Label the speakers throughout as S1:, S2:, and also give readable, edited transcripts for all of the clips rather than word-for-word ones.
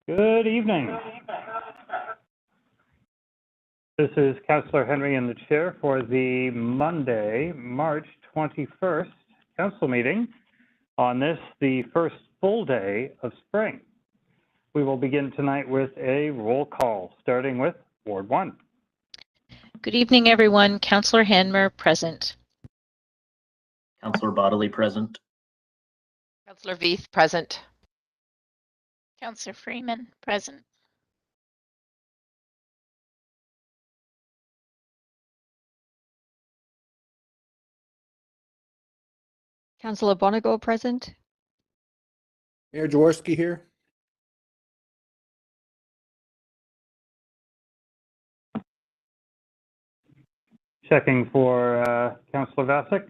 S1: Good evening. This is Councillor Henry in the chair for the Monday, March 21st council meeting on this, the first full day of spring. We will begin tonight with a roll call, starting with Ward 1.
S2: Good evening, everyone. Councillor Hanmer present.
S3: Councillor Bodley present.
S4: Councillor Veith present.
S5: Councillor Freeman present.
S6: Councillor Bonigo present.
S7: Mayor Jaworski here.
S1: Checking for Councillor Vasic.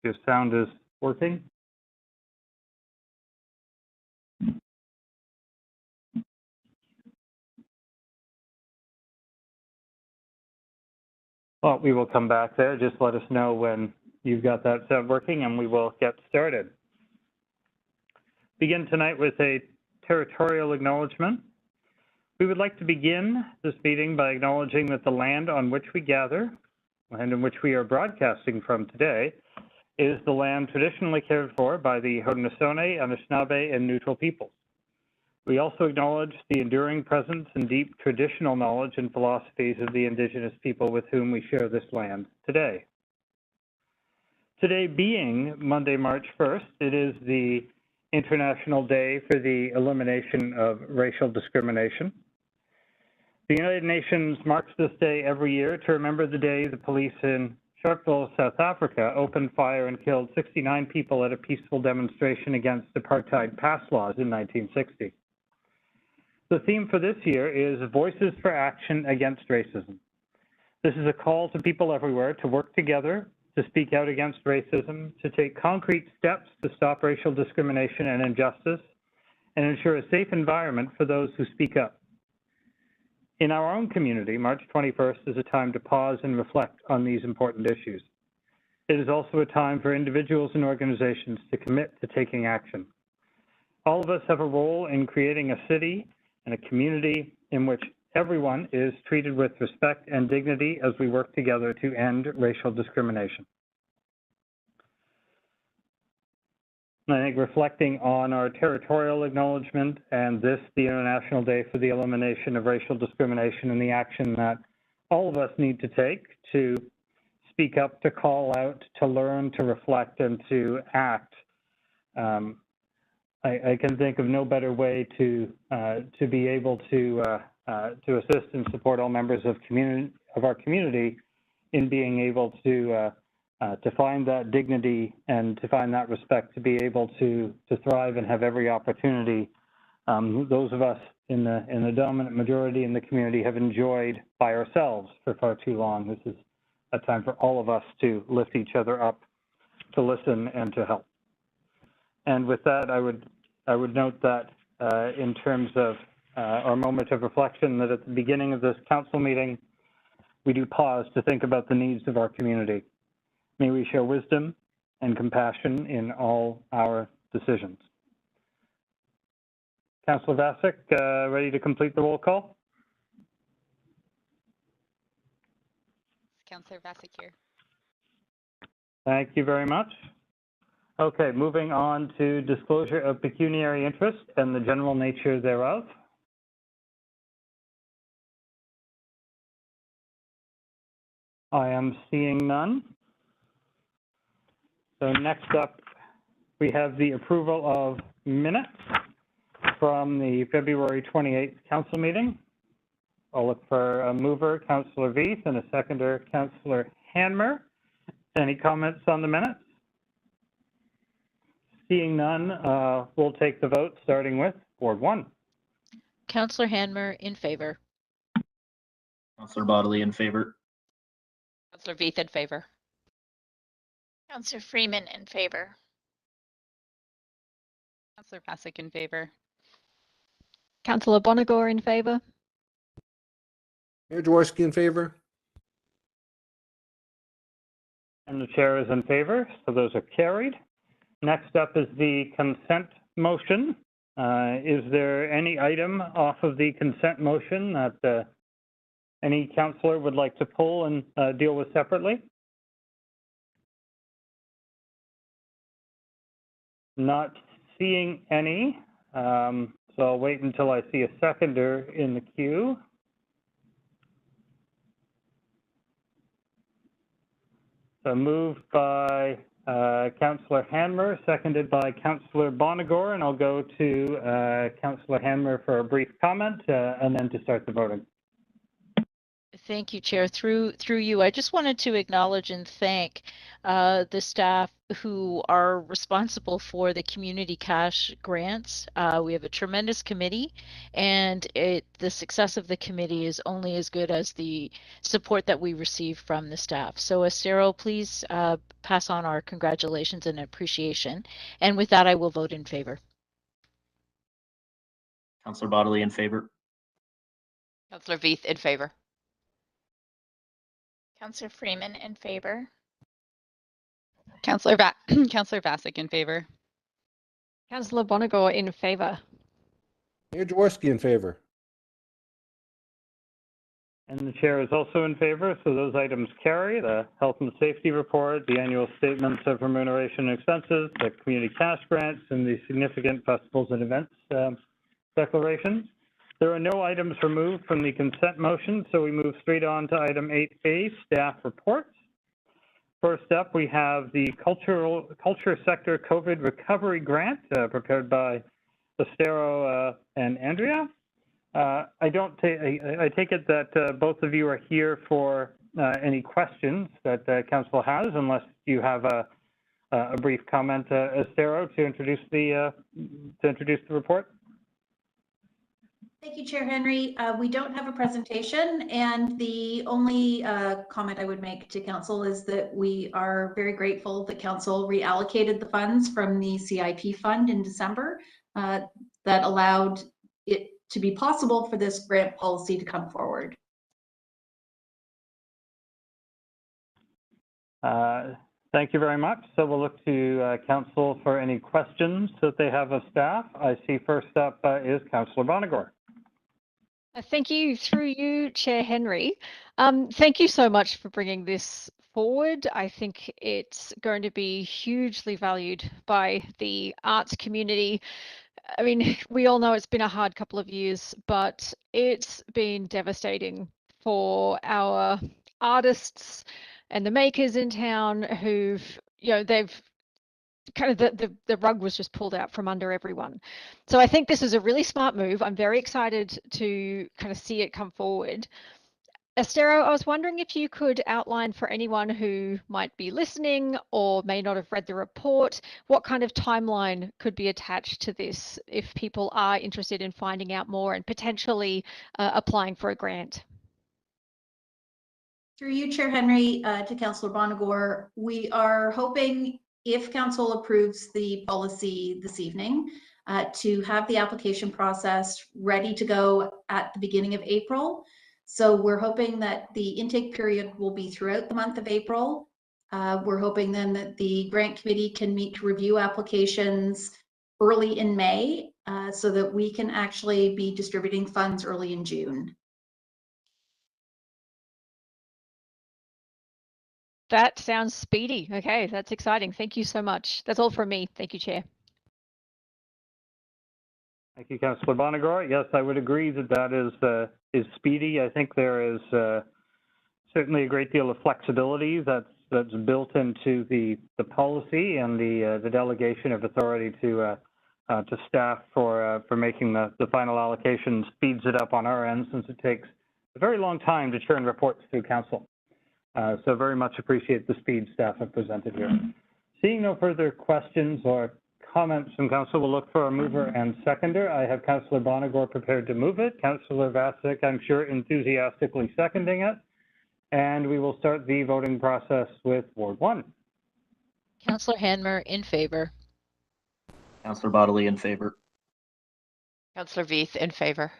S1: Your sound is working. Well, we will come back there. Just let us know when you've got that sound working and we will get started. Begin tonight with a territorial acknowledgement. We would like to begin this meeting by acknowledging that the land on which we gather, and in which we are broadcasting from today, is the land traditionally cared for by the Haudenosaunee, Anishinaabe, and Neutral peoples. We also acknowledge the enduring presence and deep traditional knowledge and philosophies of the Indigenous people with whom we share this land today. Today being Monday, March 1st, it is the International Day for the Elimination of Racial Discrimination. The United Nations marks this day every year to remember the day the police in Sharpeville, South Africa, opened fire and killed 69 people at a peaceful demonstration against apartheid pass laws in 1960. The theme for this year is Voices for Action Against Racism. This is a call to people everywhere to work together, to speak out against racism, to take concrete steps to stop racial discrimination and injustice, and ensure a safe environment for those who speak up. In our own community, March 21st is a time to pause and reflect on these important issues. It is also a time for individuals and organizations to commit to taking action. All of us have a role in creating a city and a community in which everyone is treated with respect and dignity as we work together to end racial discrimination. I think reflecting on our territorial acknowledgement and this, the International Day for the Elimination of Racial Discrimination, and the action that all of us need to take to speak up, to call out, to learn, to reflect, and to act. I can think of no better way to be able to assist and support all members of our community in being able to find that dignity and to find that respect, to be able to thrive and have every opportunity those of us in the dominant majority in the community have enjoyed by ourselves for far too long. This is a time for all of us to lift each other up, to listen, and to help. And with that, I would note that in terms of our moment of reflection, that at the beginning of this council meeting, we do pause to think about the needs of our community. May we show wisdom and compassion in all our decisions. Councillor Vasic, ready to complete the roll call?
S4: Councillor Vasic here.
S1: Thank you very much. Okay, moving on to disclosure of pecuniary interest and the general nature thereof. I am seeing none. So next up, we have the approval of minutes from the February 28th council meeting. I'll look for a mover, Councillor Veith, and a seconder, Councillor Hanmer. Any comments on the minutes? Seeing none, we'll take the vote, starting with Ward 1.
S2: Councillor Hanmer in favor.
S3: Councillor Bodley in favor.
S4: Councillor Veith in favor.
S5: Councillor Freeman in favor.
S4: Councillor Vasic in favor.
S6: Councillor Bonigo in favor.
S7: Mayor Jaworski in favor.
S1: And the chair is in favor, so those are carried. Next up is the consent motion. Is there any item off of the consent motion that any councillor would like to pull and deal with separately? Not seeing any, so I'll wait until I see a seconder in the queue. So moved by Councillor Hanmer, seconded by Councillor Bonagor, and I'll go to Councillor Hanmer for a brief comment and then to start the voting.
S2: Thank you, Chair. Through you, I just wanted to acknowledge and thank the staff who are responsible for the community cash grants. We have a tremendous committee, and the success of the committee is only as good as the support that we receive from the staff. So Estero, please pass on our congratulations and appreciation. And with that, I will vote in favor.
S3: Councillor Bodley in favor.
S4: Councillor Veith in favor.
S5: Counselor Freeman in favor.
S4: Councillor Vasek in favor.
S6: Councillor Bonagor in favor.
S7: Mayor Jaworski in favor.
S1: And the chair is also in favor, so those items carry. The health and safety report, the annual statements of remuneration and expenses, the community cash grants, and the significant festivals and events declarations. There are no items removed from the consent motion, so we move straight on to item 8A, staff reports. First up, we have the culture sector COVID recovery grant prepared by Estero and Andrea. I take it that both of you are here for any questions that council has, unless you have a brief comment, Estero, to introduce the report.
S8: Thank you, Chair Henry. We don't have a presentation, and the only comment I would make to Council is that we are very grateful that Council reallocated the funds from the CIP fund in December that allowed it to be possible for this grant policy to come forward.
S1: Thank you very much. So we'll look to Council for any questions that they have of staff. I see first up is Councillor Bonagor.
S6: Thank you. Through you, Chair Henry. Thank you so much for bringing this forward. I think it's going to be hugely valued by the arts community. I mean, we all know it's been a hard couple of years, but it's been devastating for our artists and the makers in town who've, they've kind of the rug was just pulled out from under everyone. So I think this is a really smart move. I'm very excited to kind of see it come forward. Estero, I was wondering if you could outline for anyone who might be listening or may not have read the report, what kind of timeline could be attached to this if people are interested in finding out more and potentially applying for a grant.
S8: Through you, Chair Henry, to Councillor Bonagor, we are hoping, if Council approves the policy this evening, to have the application process ready to go at the beginning of April. So we're hoping that the intake period will be throughout the month of April. We're hoping then that the grant committee can meet to review applications early in May so that we can actually be distributing funds early in June.
S6: That sounds speedy. Okay, that's exciting. Thank you so much. That's all from me. Thank you, Chair.
S1: Thank you, Councillor Bonagor. Yes, I would agree that that is speedy. I think there is certainly a great deal of flexibility that's built into the policy and the delegation of authority to staff for making the final allocation speeds it up on our end, since it takes a very long time to churn reports through Council. So very much appreciate the speed staff have presented here. Seeing no further questions or comments from Council, we'll look for a mover and seconder. I have Councillor Bonagor prepared to move it. Councillor Vasek, I'm sure, enthusiastically seconding it. And we will start the voting process with Ward 1.
S2: Councillor Hanmer in favor.
S3: Councillor Bodley in favor.
S4: Councillor Veith in favor.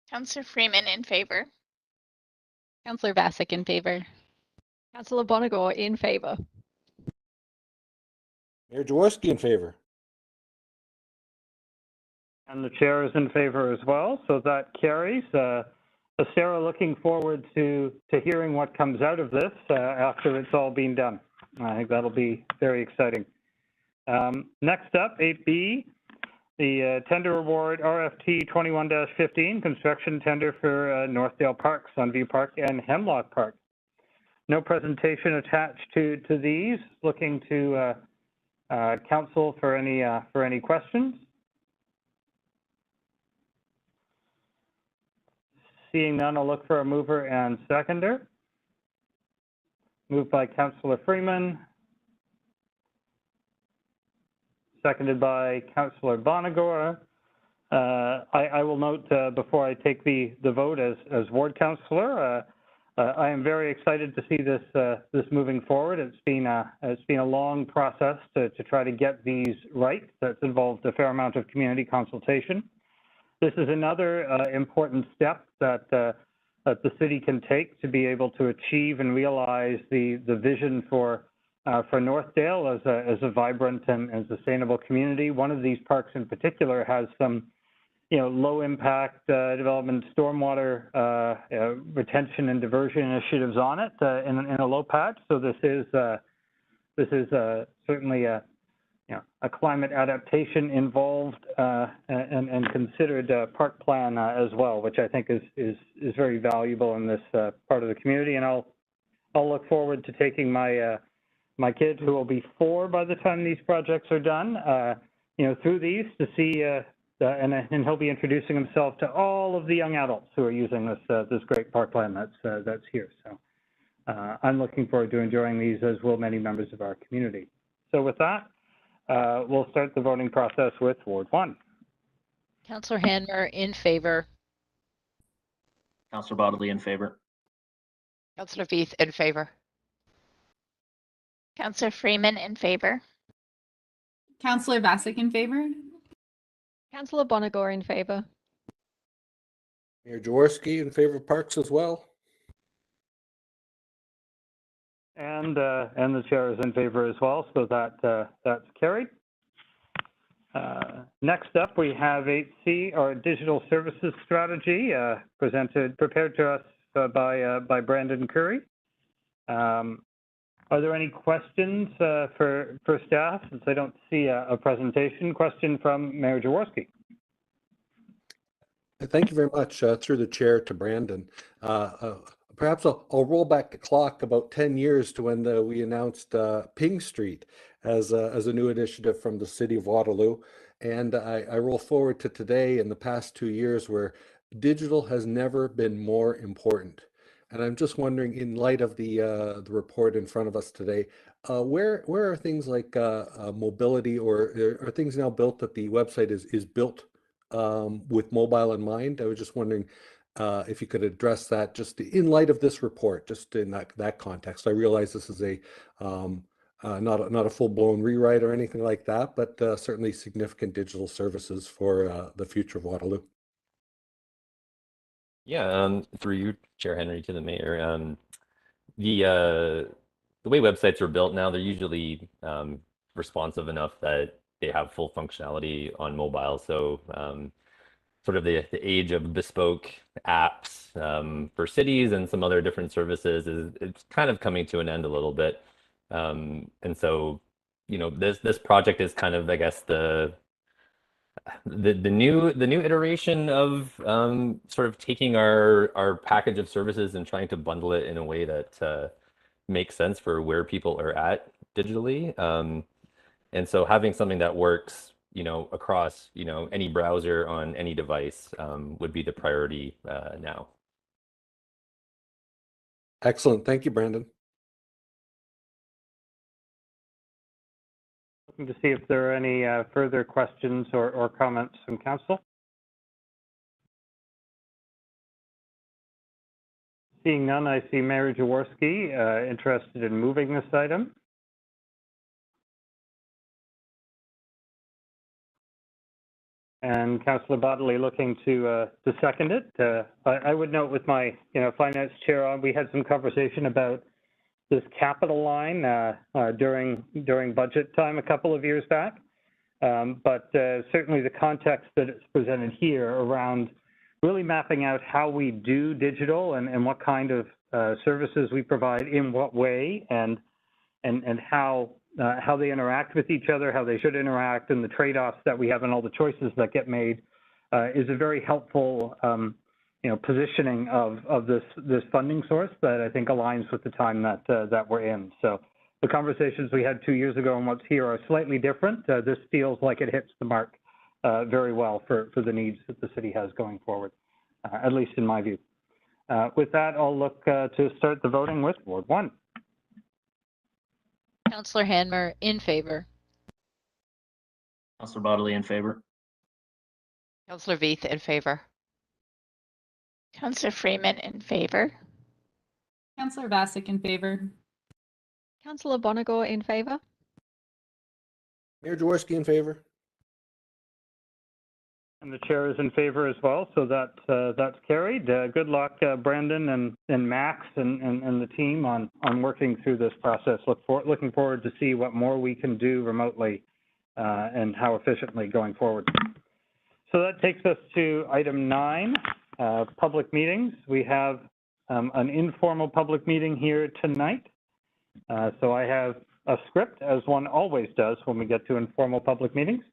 S5: Counselor Freeman in favor.
S4: Councillor Vasek in favor.
S6: Councillor Bonagor in favor.
S7: Mayor Jaworski in favor.
S1: And the chair is in favor as well, so that carries. Sarah, looking forward to hearing what comes out of this after it's all been done. I think that'll be very exciting. Next up, 8B, the tender award RFT 21-15, construction tender for Northdale Park, Sunview Park, and Hemlock Park. No presentation attached to these. Looking to council for any questions. Seeing none, I'll look for a mover and seconder. Moved by Councillor Freeman. Seconded by Councillor Bonagor. I will note before I take the vote as ward councillor, I am very excited to see this moving forward. It's been a long process to try to get these right. That's involved a fair amount of community consultation. This is another important step that the city can take to be able to achieve and realize the vision for Northdale as a vibrant and sustainable community. One of these parks in particular has some, low impact development, stormwater retention and diversion initiatives on it in a low patch. So this is certainly a climate adaptation involved and considered park plan as well, which I think is very valuable in this part of the community. And I'll look forward to taking my my kid, who will be 4 by the time these projects are done, through these to see, and he'll be introducing himself to all of the young adults who are using this great park plan that's here. So I'm looking forward to enjoying these, as will many members of our community. So with that, we'll start the voting process with Ward 1.
S2: Councillor Hanmer in favor.
S3: Councillor Bodley in favor.
S4: Councillor Veith in favor.
S5: Councillor Freeman in favor.
S9: Councillor Vasek in favor.
S6: Councillor Bonagor in favor.
S7: Mayor Jaworski in favor of parks as well.
S1: And the chair is in favor as well, so that's carried. Next up, we have 8C, our digital services strategy, prepared to us by Brandon Curry. Are there any questions for staff? Since I don't see a presentation. Question from Mayor Jaworski.
S7: Thank you very much. Through the chair to Brandon. Perhaps I'll roll back the clock about 10 years to when we announced Ping Street as a new initiative from the city of Waterloo. And I roll forward to today and the past 2 years where digital has never been more important. And I'm just wondering, in light of the report in front of us today, where are things like mobility, or are things now built that the website is built with mobile in mind? I was just wondering if you could address that just in light of this report, just in that context. I realize this is not a full-blown rewrite or anything like that, but certainly significant digital services for the future of Waterloo.
S10: Yeah, through you, Chair Henry, to the mayor. The way websites are built now, they're usually responsive enough that they have full functionality on mobile. So sort of the age of bespoke apps for cities and some other different services it's kind of coming to an end a little bit. And so, this project is kind of, I guess, the new iteration of sort of taking our package of services and trying to bundle it in a way that makes sense for where people are at digitally. And so having something that works, across, any browser on any device would be the priority now.
S7: Excellent. Thank you, Brandon.
S1: Looking to see if there are any further questions or comments from council. Seeing none, I see Mayor Jaworski interested in moving this item. And Councillor Bodley looking to second it. I would note with my finance chair on, we had some conversation about this capital line during budget time a couple of years back. but certainly the context that it's presented here around really mapping out how we do digital and what kind of services we provide in what way and how they interact with each other, how they should interact, and the trade-offs that we have and all the choices that get made is a very helpful positioning of this funding source that I think aligns with the time that we're in. So the conversations we had 2 years ago and what's here are slightly different. This feels like it hits the mark very well for the needs that the city has going forward, at least in my view. With that, I'll look to start the voting with Ward 1.
S2: Councillor Hanmer, in favor.
S3: Councillor Bodley in favor.
S4: Councillor Veith in favor.
S5: Councillor Freeman in favor.
S9: Councillor Vassick in favor.
S6: Councillor Bonagor in favor.
S7: Mayor Jaworski in favor.
S1: And the chair is in favor as well, so that's carried. Good luck, Brandon and Max and the team on working through this process. Looking forward to see what more we can do remotely and how efficiently going forward. So that takes us to item 9, public meetings. We have an informal public meeting here tonight. So I have a script, as one always does when we get to informal public meetings.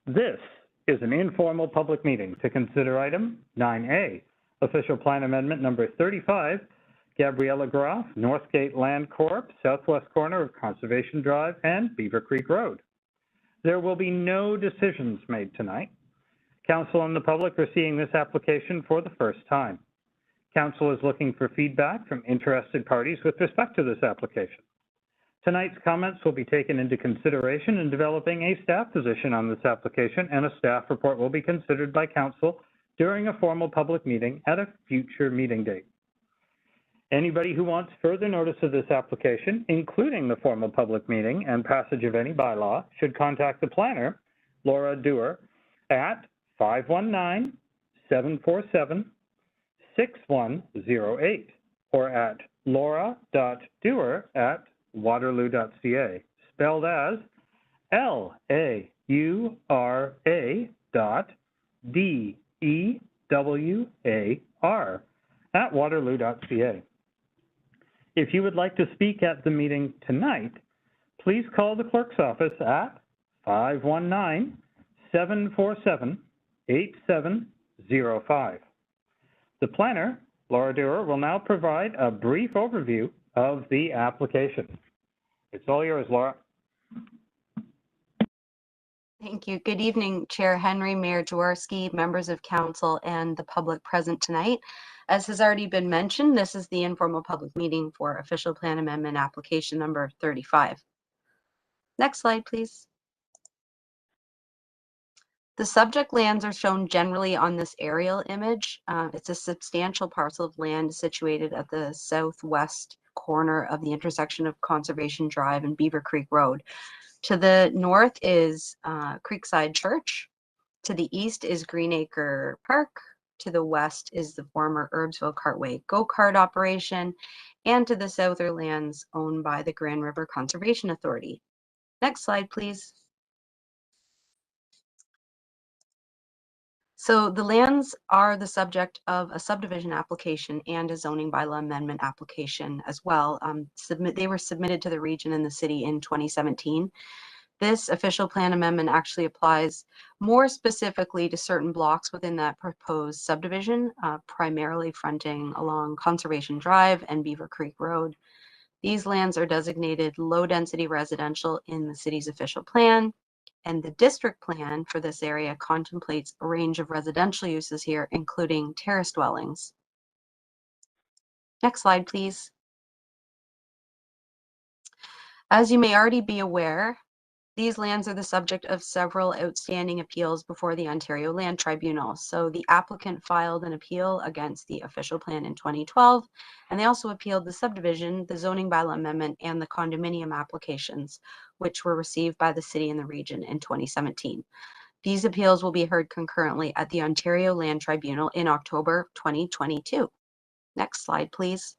S1: This is an informal public meeting to consider item 9A, official plan amendment number 35, Gabriella Graf, Northgate Land Corp, southwest corner of Conservation Drive and Beaver Creek Road. There will be no decisions made tonight. Council and the public are seeing this application for the first time. Council is looking for feedback from interested parties with respect to this application. Tonight's comments will be taken into consideration in developing a staff position on this application, and a staff report will be considered by Council during a formal public meeting at a future meeting date. Anybody who wants further notice of this application, including the formal public meeting and passage of any bylaw, should contact the planner, Laura Dewar, at 519-747-6108 or at laura.dewar@waterloo.ca, spelled as LAURA.DEWAR at waterloo.ca. If you would like to speak at the meeting tonight, please call the clerk's office at 519-747-8705. The planner, Laura Dewar, will now provide a brief overview of the application. It's all yours, Laura.
S11: Thank you. Good evening, Chair Henry, Mayor Jaworski, members of council, and the public present tonight. As has already been mentioned, this is the informal public meeting for official plan amendment application number 35. Next slide, please. The subject lands are shown generally on this aerial image. It's a substantial parcel of land situated at the southwest corner of the intersection of Conservation Drive and Beaver Creek Road. To the north is Creekside Church. To the east is Greenacre Park. To the west is the former Herbsville Cartway go-kart operation. And to the south are lands owned by the Grand River Conservation Authority. Next slide, please. So the lands are the subject of a subdivision application and a zoning bylaw amendment application as well. They were submitted to the region and the city in 2017. This official plan amendment actually applies more specifically to certain blocks within that proposed subdivision, primarily fronting along Conservation Drive and Beaver Creek Road. These lands are designated low-density residential in the city's official plan, and the district plan for this area contemplates a range of residential uses here, including terraced dwellings. Next slide, please. As you may already be aware, these lands are the subject of several outstanding appeals before the Ontario Land Tribunal. So the applicant filed an appeal against the official plan in 2012, and they also appealed the subdivision, the zoning bylaw amendment, and the condominium applications, which were received by the city and the region in 2017. These appeals will be heard concurrently at the Ontario Land Tribunal in October 2022. Next slide, please.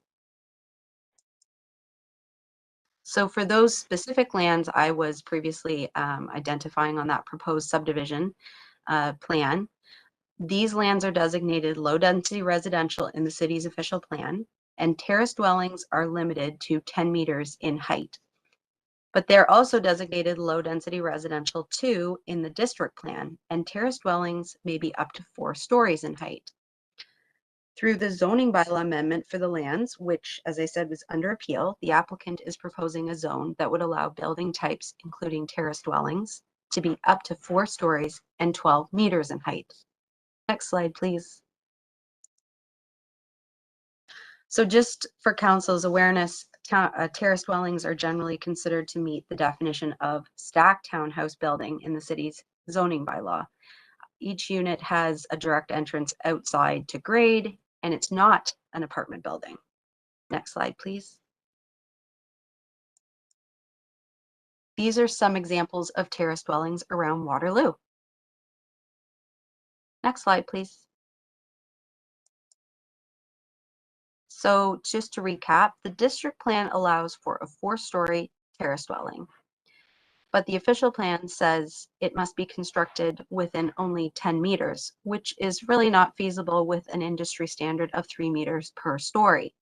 S11: So for those specific lands I was previously identifying on that proposed subdivision plan, these lands are designated low-density residential in the city's official plan, and terraced dwellings are limited to 10 meters in height. But they're also designated low-density residential too in the district plan, and terraced dwellings may be up to 4 stories in height. Through the zoning bylaw amendment for the lands, which, as I said, was under appeal, the applicant is proposing a zone that would allow building types, including terraced dwellings, to be up to 4 stories and 12 meters in height. Next slide, please. So just for council's awareness, terraced dwellings are generally considered to meet the definition of stacked townhouse building in the city's zoning bylaw. Each unit has a direct entrance outside to grade, and it's not an apartment building. Next slide, please. These are some examples of terraced dwellings around Waterloo. Next slide, please. So just to recap, the district plan allows for a 4-story terrace dwelling, but the official plan says it must be constructed within only 10 meters, which is really not feasible with an industry standard of 3 meters per story.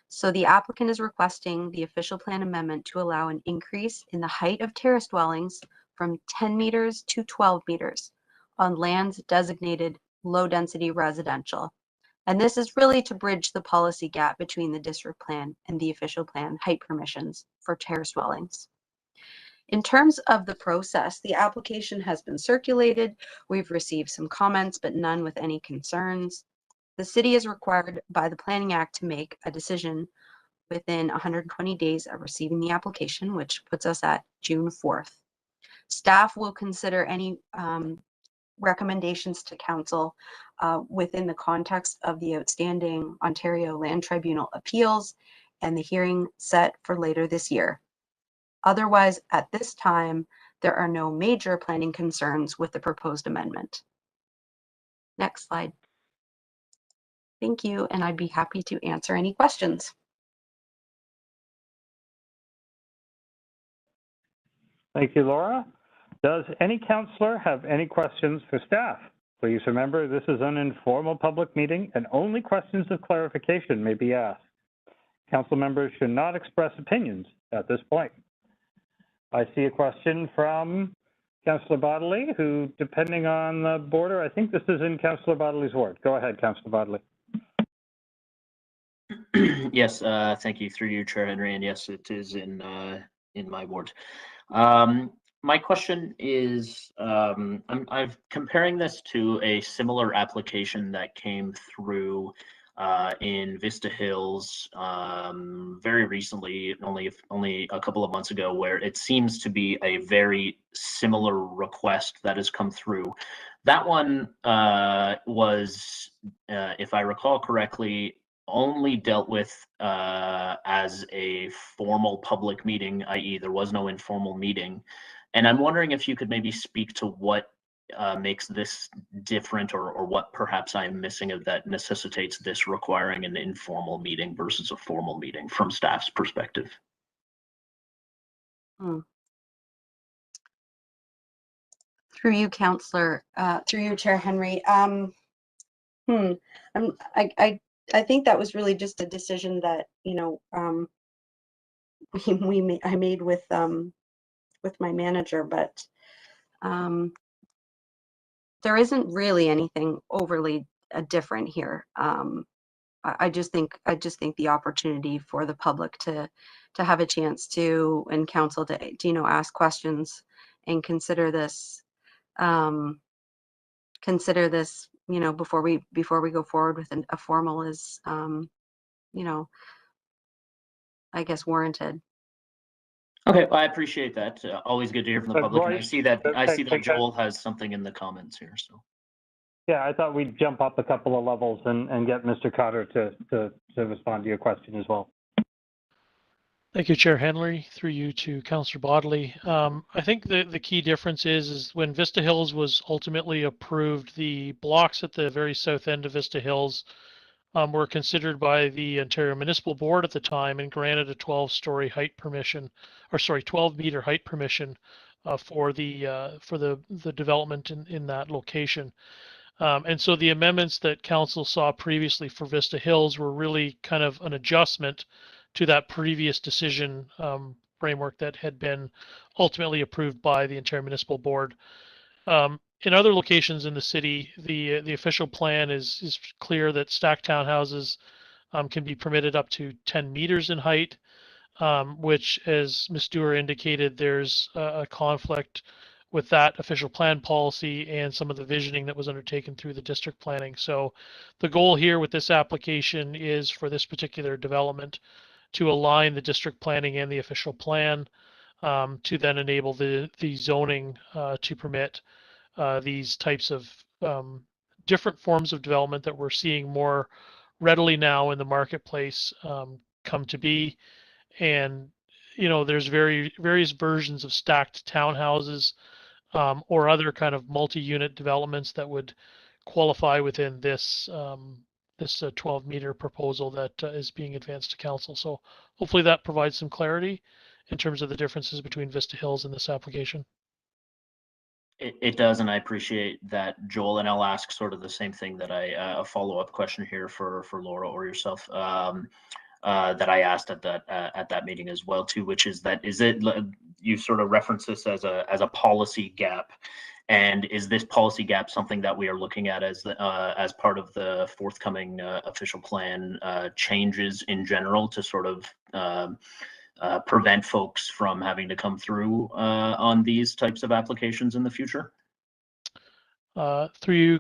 S11: So the applicant is requesting the official plan amendment to allow an increase in the height of terrace dwellings from 10 meters to 12 meters on lands designated low density residential. And this is really to bridge the policy gap between the district plan and the official plan height permissions for terrace dwellings. In terms of the process, the application has been circulated. We've received some comments, but none with any concerns. The city is required by the Planning Act to make a decision within 120 days of receiving the application, which puts us at June 4th. Staff will consider any recommendations to council within the context of the outstanding Ontario Land Tribunal appeals and the hearing set for later this year. Otherwise, at this time, there are no major planning concerns with the proposed amendment. Next slide. Thank you, and I'd be happy to answer any questions.
S1: Thank you, Laura. Does any councillor have any questions for staff? Please remember, this is an informal public meeting and only questions of clarification may be asked. Council members should not express opinions at this point. I see a question from Councillor Bodley, who, depending on the border, I think this is in Councillor Bodley's ward. Go ahead, Councillor Bodley.
S3: Yes, thank you. Through you, Chair Henry, and yes, it is in my ward. My question is, I'm comparing this to a similar application that came through in Vista Hills very recently, only a couple of months ago, where it seems to be a very similar request that has come through. That one was, if I recall correctly, only dealt with as a formal public meeting, i.e. there was no informal meeting. And I'm wondering if you could maybe speak to what makes this different, or what perhaps I'm missing of that necessitates this requiring an informal meeting versus a formal meeting from staff's perspective.
S11: Through you, Councillor, through you, Chair Henry. I think that was really just a decision that, you know, I made with my manager, but there isn't really anything overly different here. I just think the opportunity for the public to have a chance to, and council to you know, ask questions and consider this, you know, before we go forward with a formal is, you know, I guess warranted.
S3: Okay, well, I appreciate that. Always good to hear from the public. And
S1: Roy,
S3: I see that Joel has something in the comments here. So.
S1: Yeah, I thought we'd jump up a couple of levels and get Mr. Cotter to respond to your question as well.
S12: Thank you, Chair Henry. Through you to Councillor Bodley. I think the key difference is when Vista Hills was ultimately approved, the blocks at the very south end of Vista Hills were considered by the Ontario Municipal Board at the time and granted a 12-story height permission, or sorry, 12-meter height permission for the development in that location. And so the amendments that council saw previously for Vista Hills were really kind of an adjustment to that previous decision framework that had been ultimately approved by the Ontario Municipal Board. In other locations in the city, the official plan is clear that stacked townhouses can be permitted up to 10 meters in height, which, as Ms. Dewar indicated, there's a conflict with that official plan policy and some of the visioning that was undertaken through the district planning. So the goal here with this application is for this particular development to align the district planning and the official plan to then enable the zoning to permit these types of different forms of development that we're seeing more readily now in the marketplace come to be. And there's various versions of stacked townhouses or other kind of multi-unit developments that would qualify within this 12-meter proposal that is being advanced to council. So hopefully that provides some clarity in terms of the differences between Vista Hills and this application.
S3: It does, and I appreciate that, Joel. And I'll ask sort of the same thing that a follow-up question here for Laura or yourself that I asked at that meeting as well too, which is that you sort of reference this as a policy gap, and is this policy gap something that we are looking at as part of the forthcoming official plan changes in general to sort of prevent folks from having to come through on these types of applications in the future?
S12: Through you,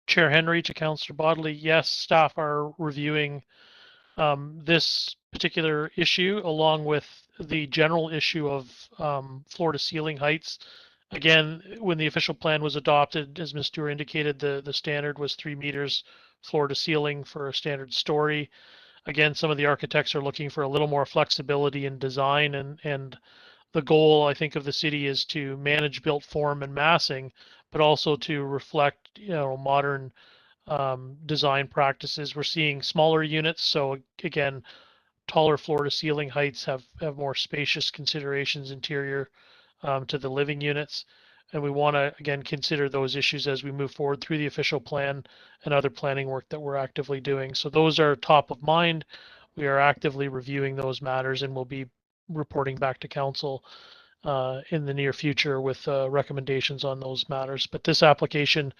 S12: Chair Henry, to Councillor Bodley, yes, staff are reviewing this particular issue along with the general issue of floor to ceiling heights. Again, when the official plan was adopted, as Ms. Dewar indicated, the standard was 3 meters floor to ceiling for a standard story. Again, some of the architects are looking for a little more flexibility in design, and the goal, I think, of the city is to manage built form and massing, but also to reflect, modern design practices. We're seeing smaller units, so again, taller floor to ceiling heights have more spacious considerations interior to the living units. And we want to, again, consider those issues as we move forward through the official plan and other planning work that we're actively doing. So those are top of mind. We are actively reviewing those matters and we'll be reporting back to council in the near future with recommendations on those matters. But this application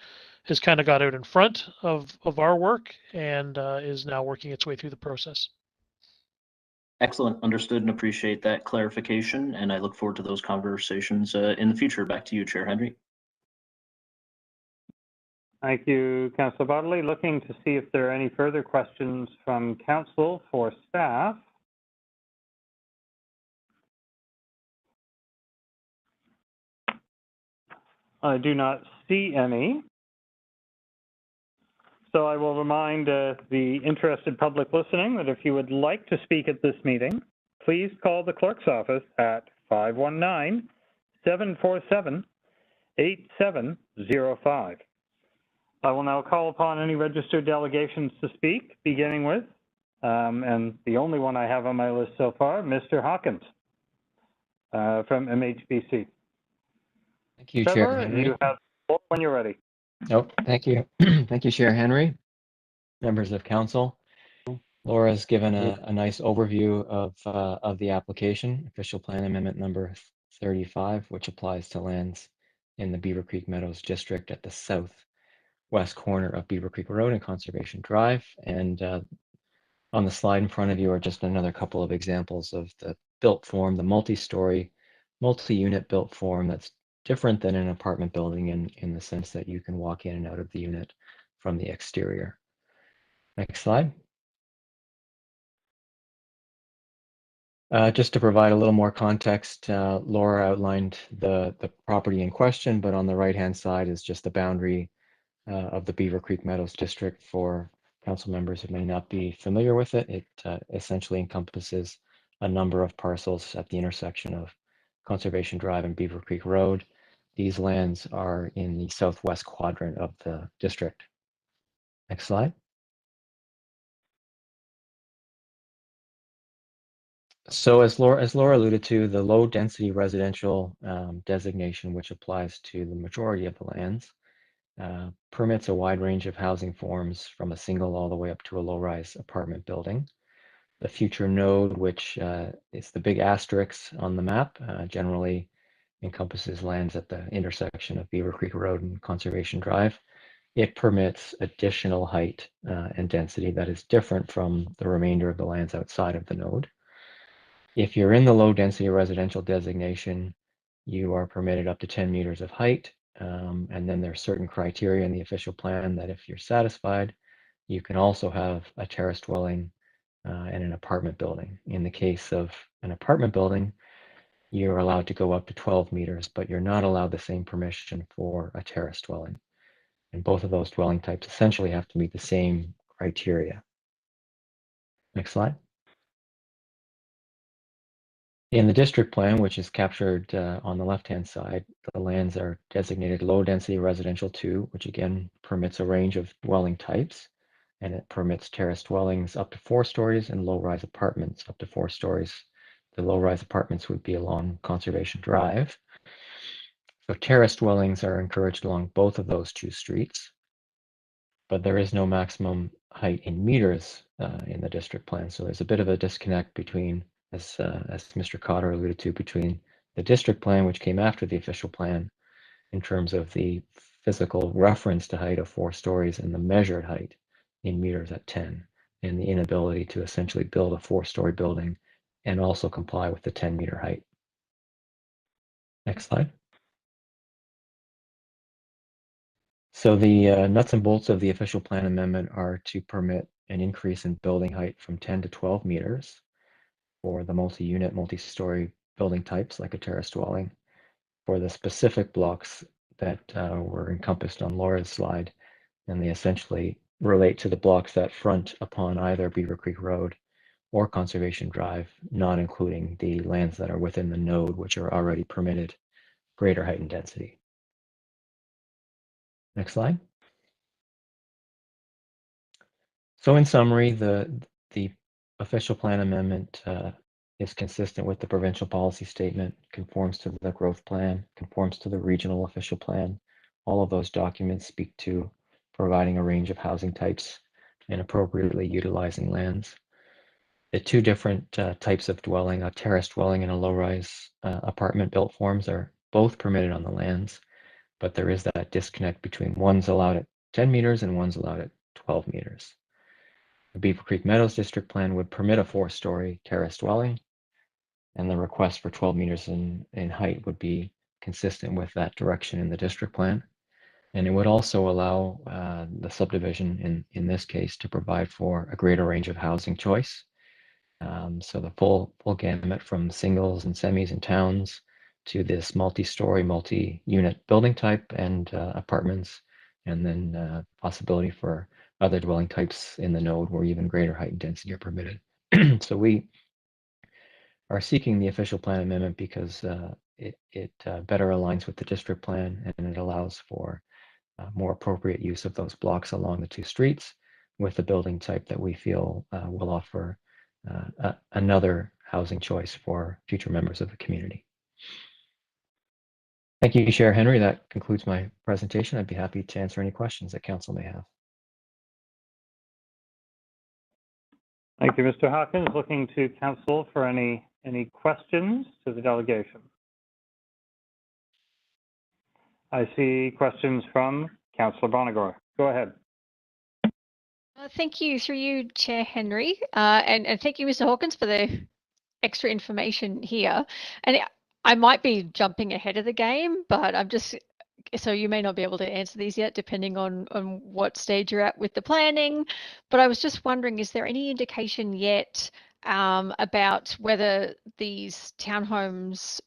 S12: has kind of got out in front of our work and is now working its way through the process.
S3: Excellent. Understood and appreciate that clarification. And I look forward to those conversations in the future. Back to you, Chair Henry.
S1: Thank you, Councillor Bodley. Looking to see if there are any further questions from council for staff. I do not see any. So I will remind the interested public listening that if you would like to speak at this meeting, please call the clerk's office at 519-747-8705. I will now call upon any registered delegations to speak, beginning with, and the only one I have on my list so far, Mr. Hawkins from MHBC.
S13: Thank you,
S1: Trevor,
S13: Chair Henry.
S1: you have the floor when you're ready.
S13: Oh, thank you. Thank you, Chair Henry, members of council. Laura's given a nice overview of the application, official plan amendment number 35, which applies to lands in the Beaver Creek Meadows district at the southwest corner of Beaver Creek Road and Conservation Drive. And on the slide in front of you are just another couple of examples of the built form, the multi-story, multi-unit built form that's different than an apartment building in the sense that you can walk in and out of the unit from the exterior. Next slide. Just to provide a little more context, Laura outlined the property in question, but on the right-hand side is just the boundary of the Beaver Creek Meadows district. For council members who may not be familiar with it, it essentially encompasses a number of parcels at the intersection of Conservation Drive and Beaver Creek Road. These lands are in the southwest quadrant of the district. Next slide. So as Laura alluded to, the low density residential designation, which applies to the majority of the lands, permits a wide range of housing forms from a single all the way up to a low-rise apartment building. The future node, which is the big asterisk on the map, generally encompasses lands at the intersection of Beaver Creek Road and Conservation Drive. It permits additional height and density that is different from the remainder of the lands outside of the node. If you're in the low density residential designation, you are permitted up to 10 meters of height. And then there's certain criteria in the official plan that if you're satisfied, you can also have a terraced dwelling and an apartment building. In the case of an apartment building, you're allowed to go up to 12 meters, but you're not allowed the same permission for a terraced dwelling. And both of those dwelling types essentially have to meet the same criteria. Next slide. In the district plan, which is captured on the left-hand side, the lands are designated low-density residential 2, which again permits a range of dwelling types, and it permits terraced dwellings up to 4 stories and low-rise apartments up to 4 stories. The low-rise apartments would be along Conservation Drive. So terraced dwellings are encouraged along both of those 2 streets, but there is no maximum height in meters in the district plan. So there's a bit of a disconnect between, as Mr. Cotter alluded to, between the district plan, which came after the official plan, in terms of the physical reference to height of 4 stories and the measured height in meters at 10, and the inability to essentially build a 4-story building and also comply with the 10-meter height. Next slide. So the nuts and bolts of the official plan amendment are to permit an increase in building height from 10 to 12 meters for the multi-unit, multi-story building types like a terraced dwelling. For the specific blocks that were encompassed on Laura's slide, and they essentially relate to the blocks that front upon either Beaver Creek Road or Conservation Drive, not including the lands that are within the node, which are already permitted greater height and density. Next slide. So in summary, the official plan amendment is consistent with the provincial policy statement, conforms to the growth plan, conforms to the regional official plan. All of those documents speak to providing a range of housing types and appropriately utilizing lands. The 2 different types of dwelling, a terraced dwelling and a low-rise apartment built forms, are both permitted on the lands, but there is that disconnect between one's allowed at 10 meters and one's allowed at 12 meters. The Beaver Creek Meadows District Plan would permit a 4-story terraced dwelling, and the request for 12 meters in height would be consistent with that direction in the district plan. And it would also allow the subdivision, in this case, to provide for a greater range of housing choice. So the full gamut from singles and semis and towns to this multi-story, multi-unit building type and apartments, and then possibility for other dwelling types in the node where even greater height and density are permitted. So we are seeking the official plan amendment because it better aligns with the district plan, and it allows for more appropriate use of those blocks along the 2 streets with the building type that we feel will offer another housing choice for future members of the community. Thank you, Chair Henry. That concludes my presentation. I'd be happy to answer any questions that Council may have.
S1: Thank you, Mr. Hawkins. Looking to Council for any questions to the delegation. I see questions from Councillor Bonagor. Go ahead.
S6: Thank you, through you, Chair Henry, and thank you, Mr. Hawkins, for the extra information here. And I might be jumping ahead of the game, but I'm just, so you may not be able to answer these yet, depending on what stage you're at with the planning. But I was just wondering, is there any indication yet about whether these townhomes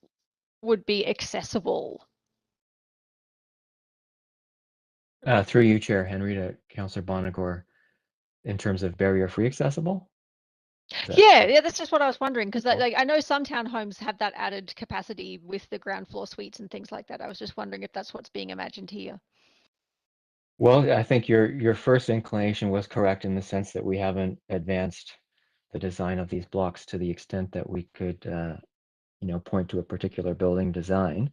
S6: would be accessible?
S13: Through you, Chair Henry, to Councillor Bonagor, in terms of barrier-free accessible?
S6: Yeah, that's just what I was wondering, because like I know some townhomes have that added capacity with the ground floor suites and things like that. I was just wondering if that's what's being imagined here.
S13: Well, I think your first inclination was correct in the sense that we haven't advanced the design of these blocks to the extent that we could, point to a particular building design.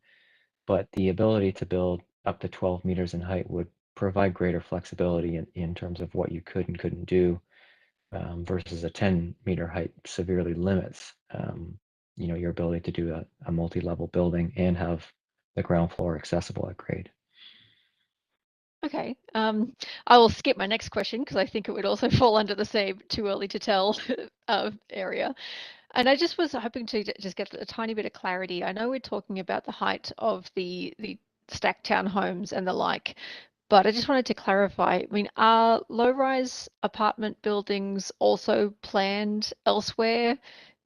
S13: But the ability to build up to 12 meters in height would provide greater flexibility in terms of what you could and couldn't do, versus a 10-meter height severely limits, your ability to do a multi-level building and have the ground floor accessible at grade.
S6: Okay, I will skip my next question because I think it would also fall under the same too early to tell area. And I just was hoping to just get a tiny bit of clarity. I know we're talking about the height of the stacked townhomes and the like, but I just wanted to clarify. I mean, are low-rise apartment buildings also planned elsewhere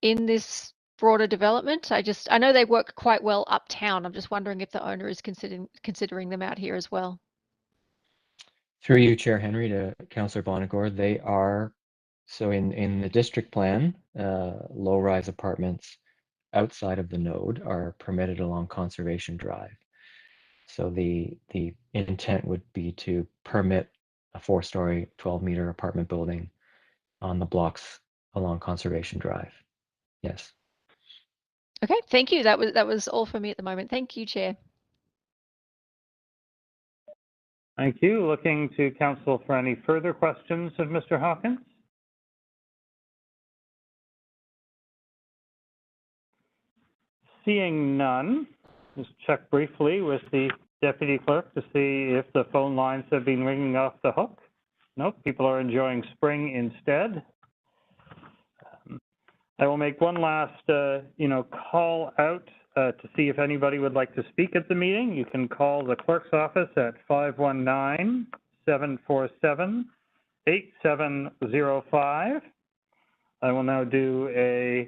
S6: in this broader development? I know they work quite well uptown. I'm just wondering if the owner is considering them out here as well.
S13: Through you, Chair Henry, to Councillor Bonagor, they are, so in the district plan, low-rise apartments outside of the node are permitted along Conservation Drive. So the intent would be to permit a 4-story, 12-meter apartment building on the blocks along Conservation Drive. Yes.
S6: Okay, thank you. That was all for me at the moment. Thank you, Chair.
S1: Thank you. Looking to council for any further questions of Mr. Hawkins? Seeing none, just check briefly with the deputy clerk to see if the phone lines have been ringing off the hook. Nope, people are enjoying spring instead. I will make one last, call out to see if anybody would like to speak at the meeting. You can call the clerk's office at 519-747-8705. I will now do a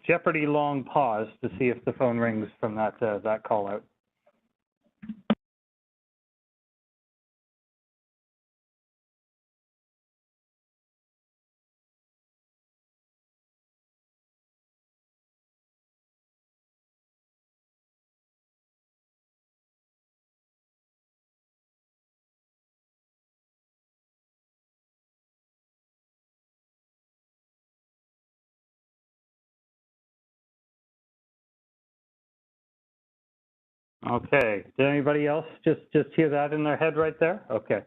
S1: Jeopardy long pause to see if the phone rings from that call out. Okay, did anybody else just hear that in their head right there? Okay.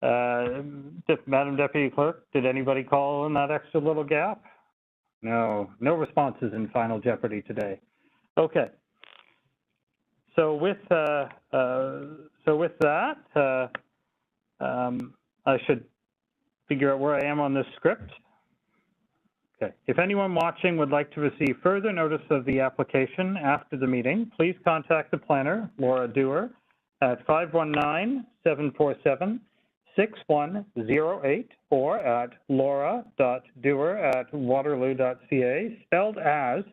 S1: Madam Deputy Clerk, did anybody call in that extra little gap? No responses in Final Jeopardy today. Okay. So with that, I should figure out where I am on this script. Okay. If anyone watching would like to receive further notice of the application after the meeting, please contact the planner, Laura Dewar, at 519-747-6108 or at laura.dewar@waterloo.ca, spelled as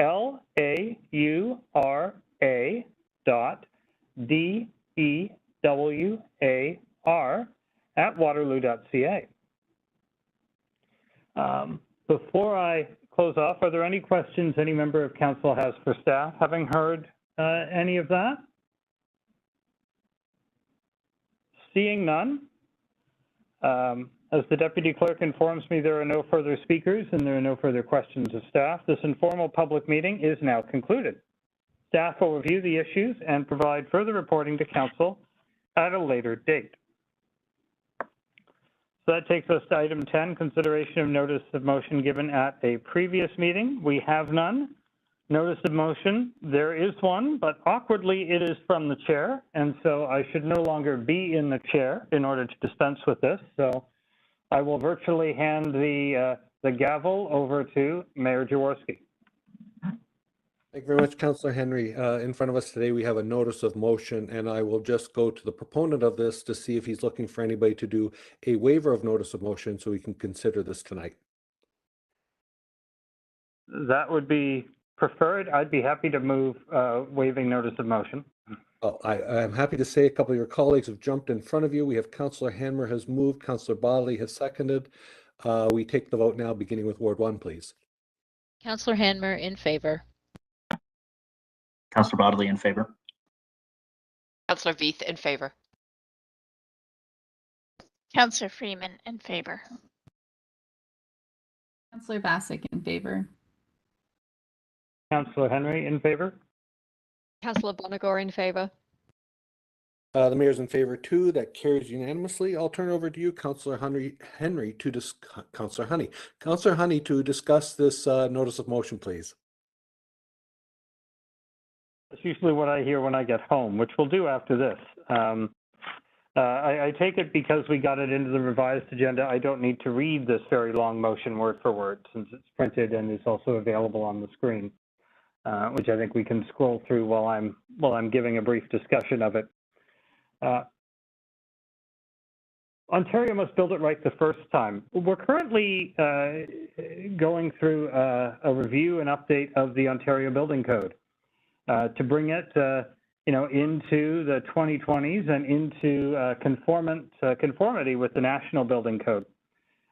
S1: LAURA.DEWAR@waterloo.ca. Before I close off, are there any questions any member of council has for staff, having heard any of that? Seeing none, as the deputy clerk informs me, there are no further speakers and there are no further questions of staff. This informal public meeting is now concluded. Staff will review the issues and provide further reporting to council at a later date. So that takes us to item 10, consideration of notice of motion given at a previous meeting. We have none. Notice of motion, there is one, but awkwardly it is from the chair, and so I should no longer be in the chair in order to dispense with this. So I will virtually hand the gavel over to Mayor Jaworski.
S7: Thank you very much, Councillor Henry. In front of us today, we have a notice of motion, and I will just go to the proponent of this to see if he's looking for anybody to do a waiver of notice of motion so we can consider this tonight.
S1: That would be preferred. I'd be happy to move waiving notice of motion.
S7: Oh, I'm happy to say a couple of your colleagues have jumped in front of you. We have Councillor Hanmer has moved, Councillor Bodley has seconded. We take the vote now, beginning with Ward 1, please.
S2: Councillor Hanmer in favor.
S3: Councillor Bodley in favor.
S4: Councillor Veith in favor.
S5: Councillor Freeman in favor.
S9: Councillor Bassick in favor.
S1: Councillor Henry in favor.
S6: Councillor Bonagor in favor.
S7: The mayor's in favor too. That carries unanimously. I'll turn it over to you, Councillor Henry, to Councillor Honey to discuss this notice of motion, please.
S1: That's usually what I hear when I get home, which we'll do after this. I take it because we got it into the revised agenda, I don't need to read this very long motion word for word since it's printed and is also available on the screen, which I think we can scroll through while I'm giving a brief discussion of it. Ontario must build it right the first time. We're currently going through a review and update of the Ontario Building Code to bring it, into the 2020s and into conformity with the National Building Code.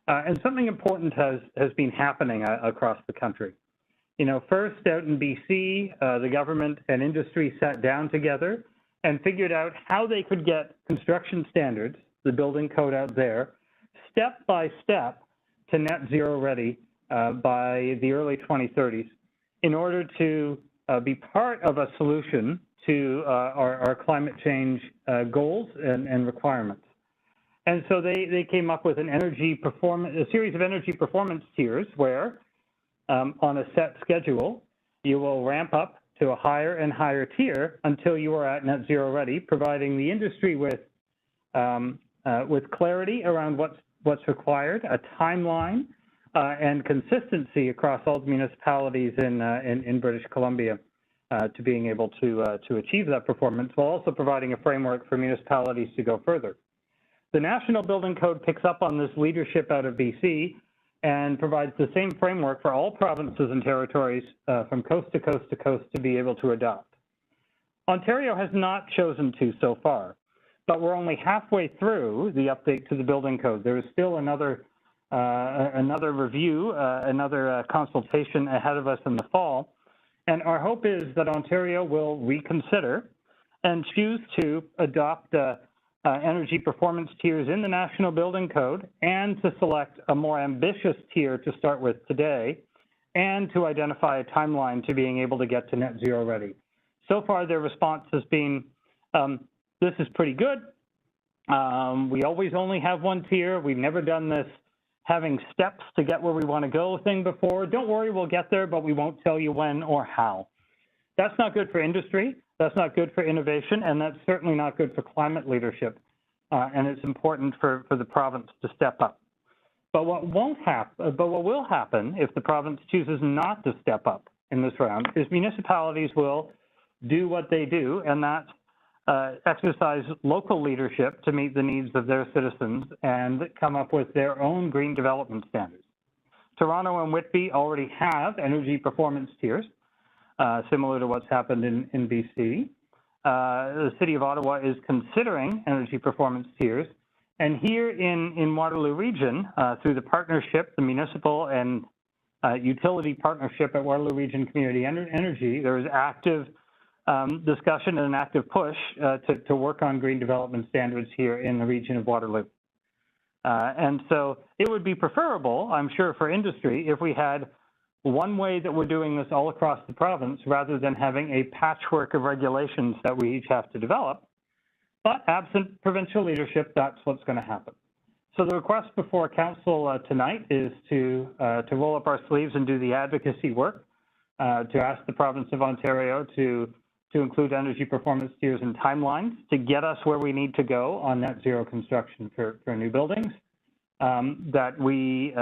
S1: And something important has been happening across the country. First out in BC, the government and industry sat down together and figured out how they could get construction standards, the building code out there, step by step to net zero ready by the early 2030s in order to be part of a solution to our climate change goals and requirements. And so they came up with a series of energy performance tiers where on a set schedule, you will ramp up to a higher and higher tier until you are at net zero ready, providing the industry with clarity around what's required, a timeline, and consistency across all the municipalities in British Columbia to being able to achieve that performance, while also providing a framework for municipalities to go further. The National Building Code picks up on this leadership out of BC and provides the same framework for all provinces and territories from coast to coast to coast to be able to adopt. Ontario has not chosen to so far, but we're only halfway through the update to the building code. There is still another review, another consultation ahead of us in the fall, and our hope is that Ontario will reconsider and choose to adopt energy performance tiers in the National Building Code and to select a more ambitious tier to start with today and to identify a timeline to being able to get to net zero ready. So far, their response has been, this is pretty good. We always only have one tier. We've never done this having steps to get where we want to go thing before. Don't worry, we'll get there, but we won't tell you when or how. That's not good for industry. That's not good for innovation, and that's certainly not good for climate leadership. And it's important for the province to step up. But what will happen if the province chooses not to step up in this round is municipalities will do what they do, and that's exercise local leadership to meet the needs of their citizens and come up with their own green development standards. Toronto and Whitby already have energy performance tiers, similar to what's happened in BC. The City of Ottawa is considering energy performance tiers. And here in Waterloo Region, through the partnership, the municipal and utility partnership at Waterloo Region Community Energy, there is active discussion and an active push to work on green development standards here in the region of Waterloo. And so it would be preferable, I'm sure, for industry if we had one way that we're doing this all across the province rather than having a patchwork of regulations that we each have to develop. But absent provincial leadership, that's what's going to happen. So the request before Council tonight is to roll up our sleeves and do the advocacy work, to ask the province of Ontario to include energy performance tiers and timelines to get us where we need to go on net zero construction for new buildings, that we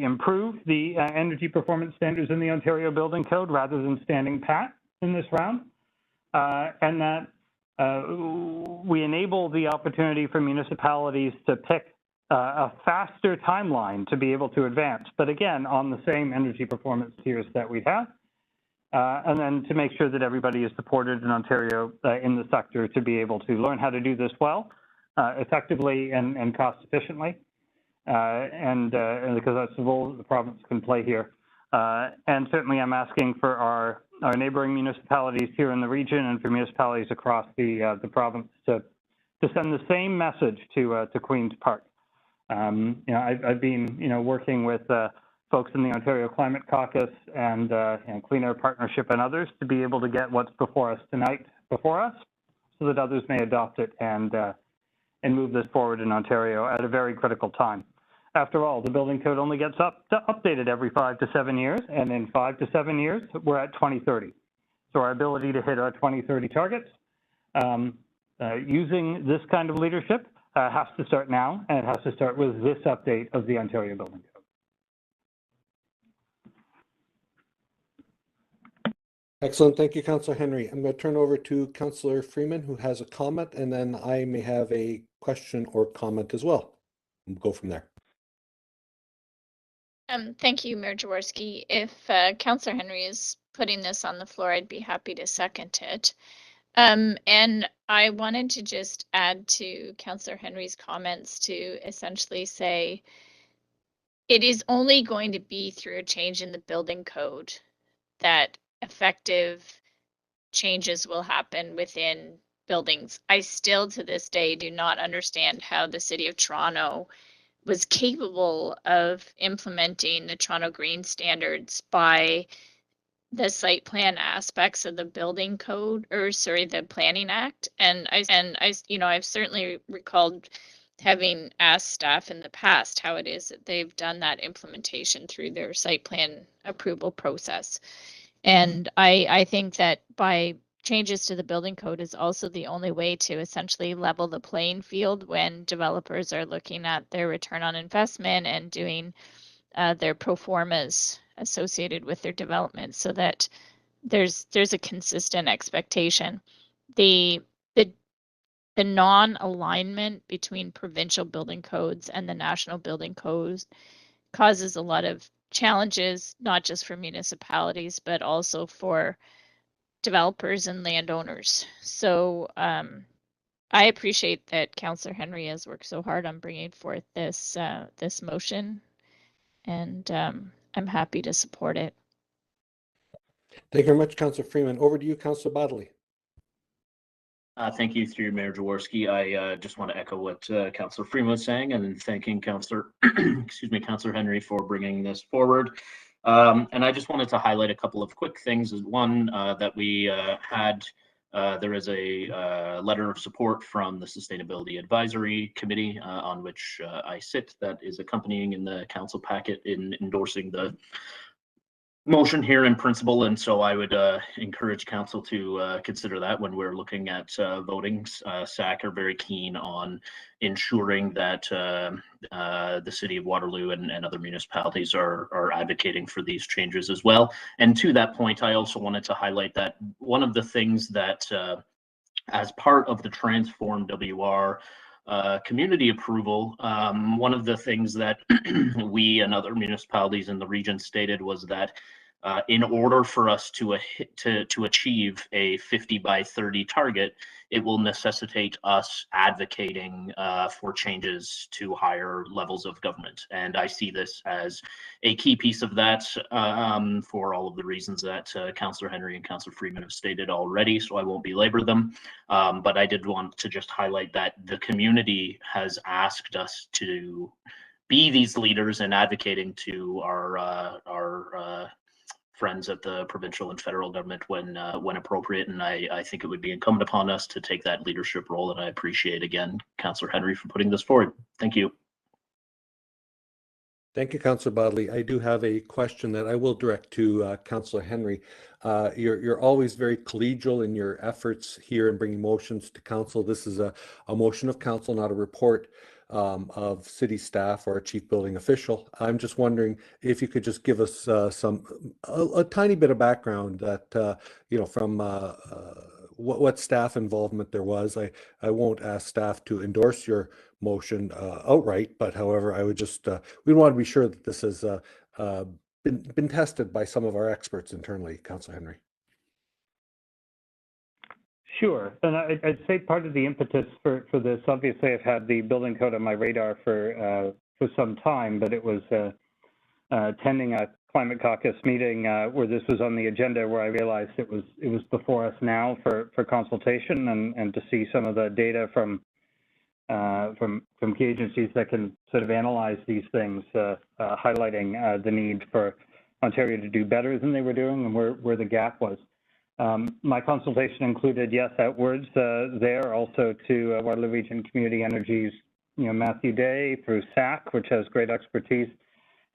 S1: improve the energy performance standards in the Ontario Building Code rather than standing pat in this round, and that we enable the opportunity for municipalities to pick a faster timeline to be able to advance, but again, on the same energy performance tiers that we have, and then to make sure that everybody is supported in Ontario in the sector to be able to learn how to do this well, effectively and cost efficiently. And because that's the role that the province can play here. And certainly I'm asking for our neighboring municipalities here in the region and for municipalities across the province to send the same message to Queen's Park. I've been working with folks in the Ontario Climate Caucus and Clean Air Partnership and others to be able to get what's before us tonight before us, so that others may adopt it and move this forward in Ontario at a very critical time. After all, the building code only gets updated every 5 to 7 years, and in 5 to 7 years, we're at 2030. So our ability to hit our 2030 targets using this kind of leadership has to start now, and it has to start with this update of the Ontario Building Code.
S7: Excellent. Thank you, Councillor Henry. I'm going to turn over to Councillor Freeman, who has a comment, and then I may have a question or comment as well. We'll go from there.
S5: Thank you, Mayor Jaworski. If Councillor Henry is putting this on the floor, I'd be happy to second it. And I wanted to just add to Councillor Henry's comments to essentially say it is only going to be through a change in the building code that effective changes will happen within buildings. I still to this day do not understand how the City of Toronto was capable of implementing the Toronto Green Standards by the site plan aspects of the building code, or sorry, the Planning Act. And I, you know, I've certainly recalled having asked staff in the past how it is that they've done that implementation through their site plan approval process. And I think that by changes to the building code is also the only way to essentially level the playing field when developers are looking at their return on investment and doing their pro formas associated with their development, so that there's a consistent expectation. The non-alignment between provincial building codes and the national building codes causes a lot of challenges, not just for municipalities, but also for developers and landowners. So I appreciate that Councillor Henry has worked so hard on bringing forth this this motion, and I'm happy to support it.
S7: Thank you very much, Councillor Freeman. Over to you, Councillor Badley.
S3: Thank you, through Mayor Jaworski. I just want to echo what Councillor Freeman was saying, and thanking Councillor, excuse me, Councillor Henry for bringing this forward. And I just wanted to highlight a couple of quick things. One, that we had, there is a letter of support from the Sustainability Advisory Committee on which I sit, that is accompanying in the council packet in endorsing the motion here in principle, and so I would encourage council to consider that when we're looking at voting. SAC are very keen on ensuring that the City of Waterloo and other municipalities are advocating for these changes as well. And to that point, I also wanted to highlight that one of the things that as part of the Transform WR community approval, one of the things that we and other municipalities in the region stated was that in order for us to achieve a 50 by 30 target, it will necessitate us advocating for changes to higher levels of government. And I see this as a key piece of that for all of the reasons that Councillor Henry and Councillor Freeman have stated already, so I won't belabor them. But I did want to just highlight that the community has asked us to be these leaders in advocating to our friends at the provincial and federal government when appropriate, and I think it would be incumbent upon us to take that leadership role, and I appreciate again Councillor Henry for putting this forward. Thank you.
S7: Thank you, Councillor Bodley. I do have a question that I will direct to Councillor Henry. You're always very collegial in your efforts here in bringing motions to council. This is a motion of council, not a report of city staff or a chief building official. I'm just wondering if you could just give us a tiny bit of background that you know, from what staff involvement there was. I won't ask staff to endorse your motion outright, but however, I would just we want to be sure that this has been tested by some of our experts internally. Councillor Henry.
S1: Sure, and I'd say part of the impetus for this, obviously I've had the building code on my radar for some time, but it was attending a Climate Caucus meeting where this was on the agenda, where I realized it was before us now for consultation, and to see some of the data from key agencies that can sort of analyze these things, highlighting the need for Ontario to do better than they were doing and where the gap was. My consultation included, yes, outwards there, also to Waterloo Region Community Energy's, Matthew Day through SAC, which has great expertise,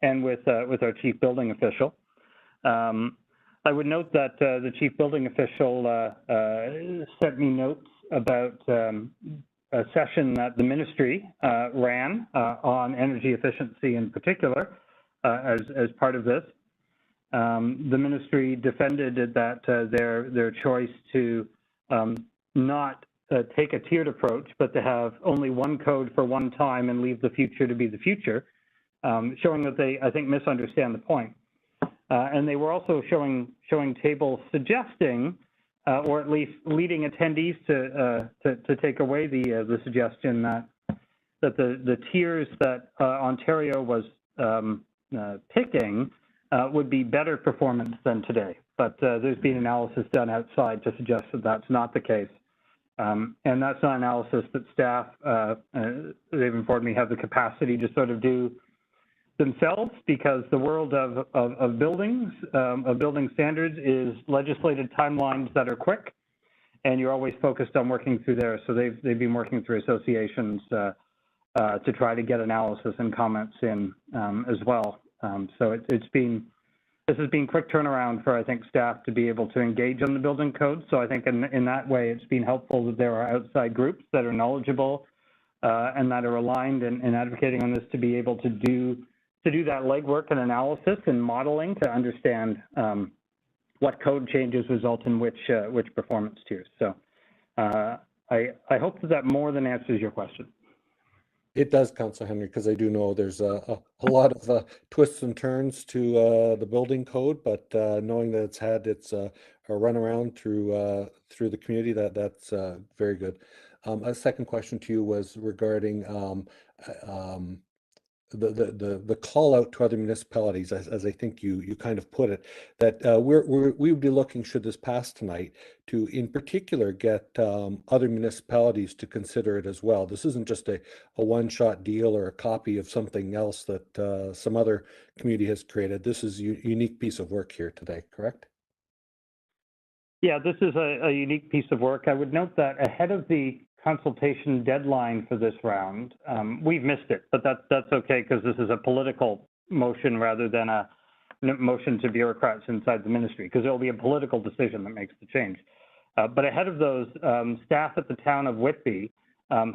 S1: and with our chief building official. I would note that the chief building official sent me notes about a session that the ministry ran on energy efficiency in particular as part of this. The ministry defended that their choice to not take a tiered approach, but to have only one code for one time and leave the future to be the future, showing that they, I think, misunderstand the point. And they were also showing tables suggesting, or at least leading attendees to take away the suggestion that the tiers that Ontario was picking would be better performance than today. But there's been analysis done outside to suggest that that's not the case. And that's not analysis that staff, they've informed me, have the capacity to sort of do themselves, because the world of buildings, of building standards, is legislated timelines that are quick, and you're always focused on working through there. So they've been working through associations to try to get analysis and comments in as well. So this has been quick turnaround for, I think, staff to be able to engage on the building code. So I think in that way, it's been helpful that there are outside groups that are knowledgeable and that are aligned and advocating on this to be able to do that legwork and analysis and modeling to understand what code changes result in which performance tiers. So I hope that more than answers your question.
S7: It does, Councillor Henry, because I do know there's a lot of twists and turns to the building code, but knowing that it's had its a runaround through the community, that's very good. A second question to you was regarding the call out to other municipalities, as I think you kind of put it, that we would be looking, should this pass tonight, to in particular get other municipalities to consider it as well. This isn't just a one-shot deal or a copy of something else that some other community has created. This is a unique piece of work here today, correct?
S1: Yeah, this is a unique piece of work. I would note that ahead of the consultation deadline for this round, we've missed it, but that's okay, because this is a political motion rather than a motion to bureaucrats inside the ministry, because it'll be a political decision that makes the change. But ahead of those, staff at the town of Whitby,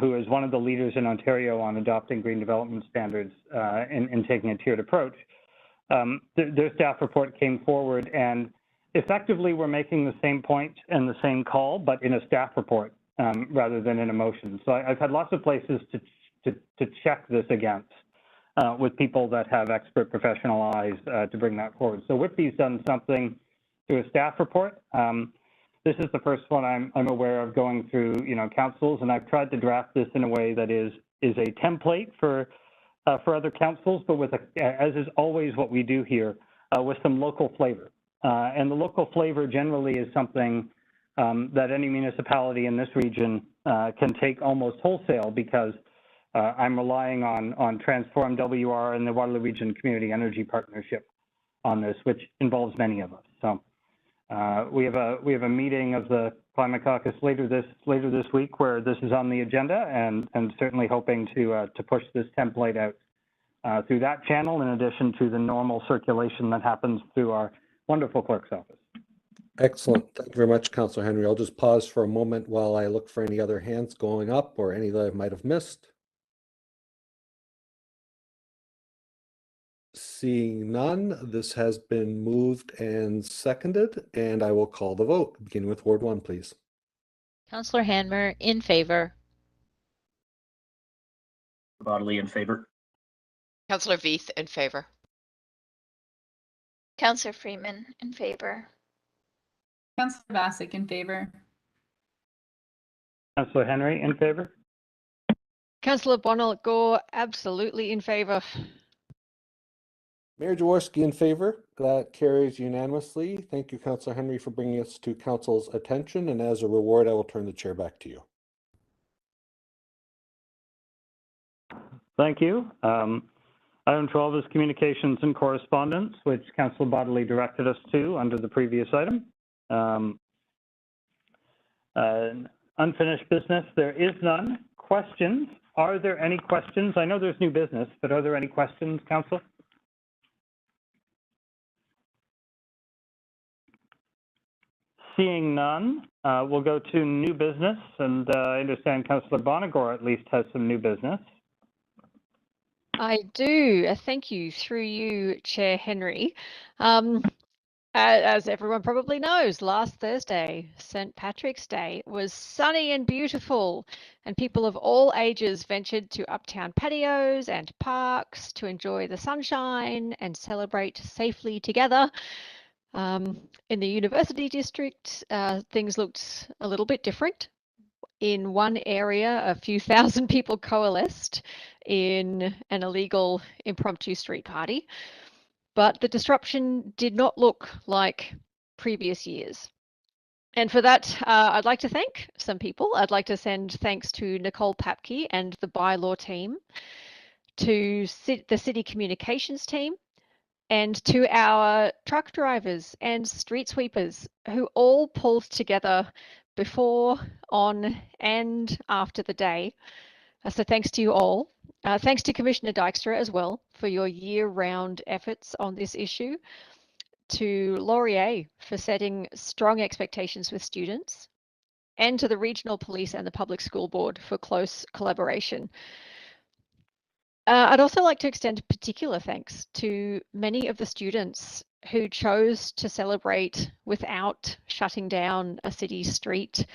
S1: who is one of the leaders in Ontario on adopting green development standards and taking a tiered approach, their staff report came forward, and effectively we're making the same point and the same call, but in a staff report. Rather than in a motion. So I've had lots of places to check this against with people that have expert professional eyes to bring that forward. So Whitby's done something through a staff report. This is the first one I'm aware of going through, councils, and I've tried to draft this in a way that is a template for other councils, but with as is always what we do here, with some local flavor. And the local flavor generally is something that any municipality in this region can take almost wholesale, because I'm relying on Transform WR and the Waterloo Region Community Energy Partnership on this, which involves many of us. So we have a meeting of the Climate Caucus later this week where this is on the agenda, and certainly hoping to push this template out through that channel, in addition to the normal circulation that happens through our wonderful clerk's office.
S7: Excellent. Thank you very much, Councillor Henry. I'll just pause for a moment while I look for any other hands going up or any that I might have missed. Seeing none, this has been moved and seconded, and I will call the vote, beginning with Ward 1, please.
S2: Councillor Hanmer, in favor.
S3: Bodley, in favor.
S4: Councillor Veith, in favor.
S5: Councillor Freeman, in favor.
S9: Councillor Bassick, in favor.
S1: Councillor Henry, in favor.
S6: Councillor Bonnet-Gore, absolutely in favor.
S7: Mayor Jaworski, in favor. That carries unanimously. Thank you, Councillor Henry, for bringing us to Council's attention. And as a reward, I will turn the chair back to you.
S1: Thank you. Item 12 is communications and correspondence, which Councillor Bodley directed us to under the previous item. Unfinished business, there is none. Questions? Are there any questions? I know there's new business, but are there any questions, Council? Seeing none, we'll go to new business, and I understand Councillor Bonagor at least has some new business.
S6: I do. Thank you. Through you, Chair Henry. As everyone probably knows, last Thursday, St. Patrick's Day, was sunny and beautiful, and people of all ages ventured to uptown patios and parks to enjoy the sunshine and celebrate safely together. In the University District, things looked a little bit different. In one area, a few thousand people coalesced in an illegal impromptu street party. But the disruption did not look like previous years. And for that, I'd like to thank some people. I'd like to send thanks to Nicole Papke and the bylaw team, to the city communications team, and to our truck drivers and street sweepers who all pulled together before, on, and after the day. So thanks to you all. Thanks to Commissioner Dykstra as well for your year-round efforts on this issue. To Laurier for setting strong expectations with students. And to the Regional Police and the Public School Board for close collaboration. I'd also like to extend particular thanks to many of the students who chose to celebrate without shutting down a city street.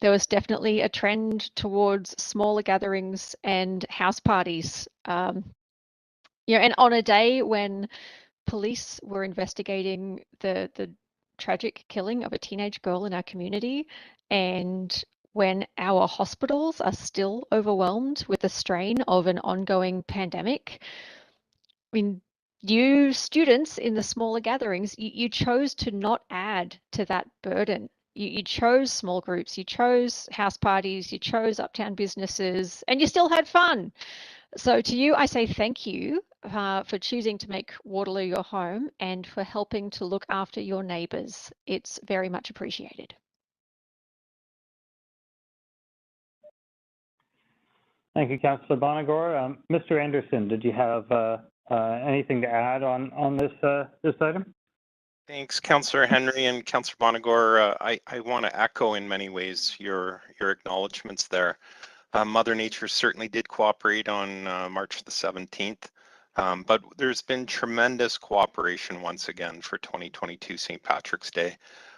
S6: There was definitely a trend towards smaller gatherings and house parties. And on a day when police were investigating the tragic killing of a teenage girl in our community, and when our hospitals are still overwhelmed with the strain of an ongoing pandemic. I mean, you students in the smaller gatherings, you chose to not add to that burden. You chose small groups, you chose house parties, you chose uptown businesses, and you still had fun. So to you, I say thank you for choosing to make Waterloo your home and for helping to look after your neighbours. It's very much appreciated.
S1: Thank you, Councillor Bonagor. Mr. Anderson, did you have anything to add on this item?
S14: Thanks, Councillor Henry and Councillor Bonagor. I want to echo in many ways your acknowledgements there. Mother Nature certainly did cooperate on March the 17th, but there's been tremendous cooperation once again for 2022 St. Patrick's Day.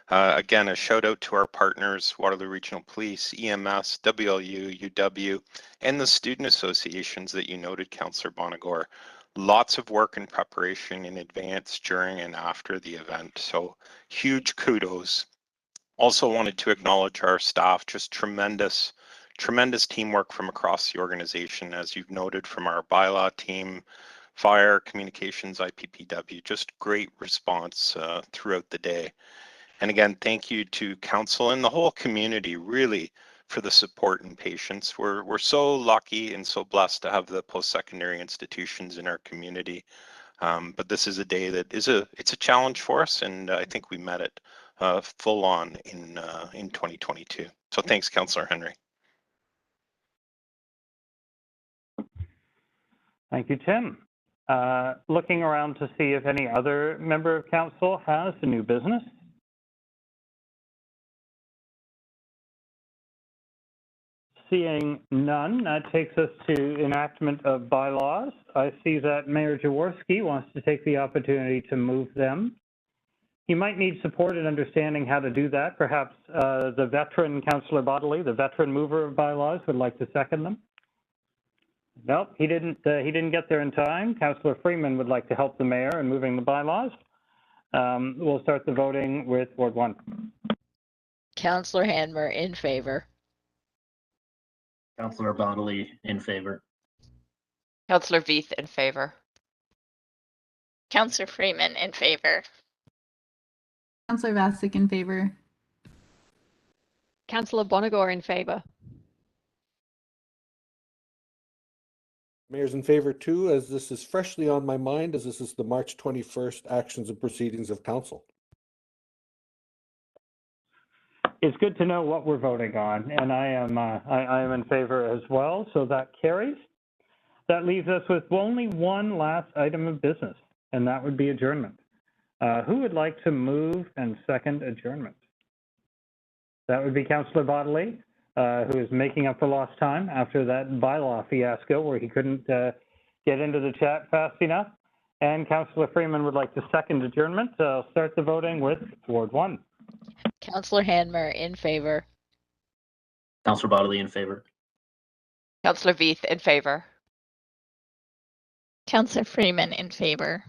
S14: Again, a shout out to our partners, Waterloo Regional Police, EMS, WLU, UW, and the student associations that you noted, Councillor Bonagor. Lots of work and preparation in advance, during, and after the event. So huge kudos. Also wanted to acknowledge our staff, just tremendous teamwork from across the organization, as you've noted from our bylaw team, fire, communications, IPPW, just great response throughout the day. And again, thank you to council and the whole community really for the support and patience. We're so lucky and so blessed to have the post-secondary institutions in our community. But this is a day that it's a challenge for us, and I think we met it full on in 2022. So thanks, Councillor Henry.
S1: Thank you, Tim. Looking around to see if any other member of council has a new business. Seeing none, that takes us to enactment of bylaws. I see that Mayor Jaworski wants to take the opportunity to move them. He might need support in understanding how to do that. Perhaps the veteran Councillor Bodley, the veteran mover of bylaws, would like to second them. Nope, he didn't get there in time. Councillor Freeman would like to help the mayor in moving the bylaws. We'll start the voting with Ward 1.
S2: Councillor Hanmer in favor.
S3: Councillor Bodley in favor.
S4: Councillor Veith in favor.
S5: Councillor Freeman in favor.
S9: Councillor Vasic in favor.
S6: Councillor Bonagor in favor.
S7: Mayor's in favor too, as this is freshly on my mind, as this is the March 21st actions and proceedings of council.
S1: It's good to know what we're voting on, and I am in favor as well, so that carries. That leaves us with only one last item of business, and that would be adjournment. Who would like to move and second adjournment? That would be Councillor Bodley, who is making up for lost time after that bylaw fiasco where he couldn't get into the chat fast enough. And Councillor Freeman would like to second adjournment. I'll start the voting with Ward 1.
S2: Councillor Hanmer in favor.
S3: Councillor Bodley in favor.
S4: Councillor Veith in favor.
S5: Councillor Freeman in favor.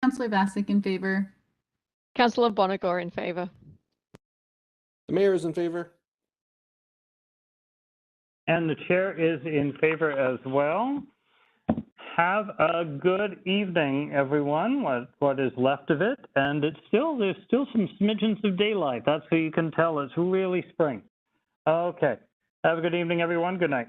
S9: Councillor Vasic in favor.
S6: Councillor Bonagor in favor.
S7: The mayor is in favor.
S1: And the chair is in favor as well. Have a good evening, everyone, what is left of it. And there's still some smidgens of daylight. That's how you can tell it's really spring. Okay. Have a good evening, everyone. Good night.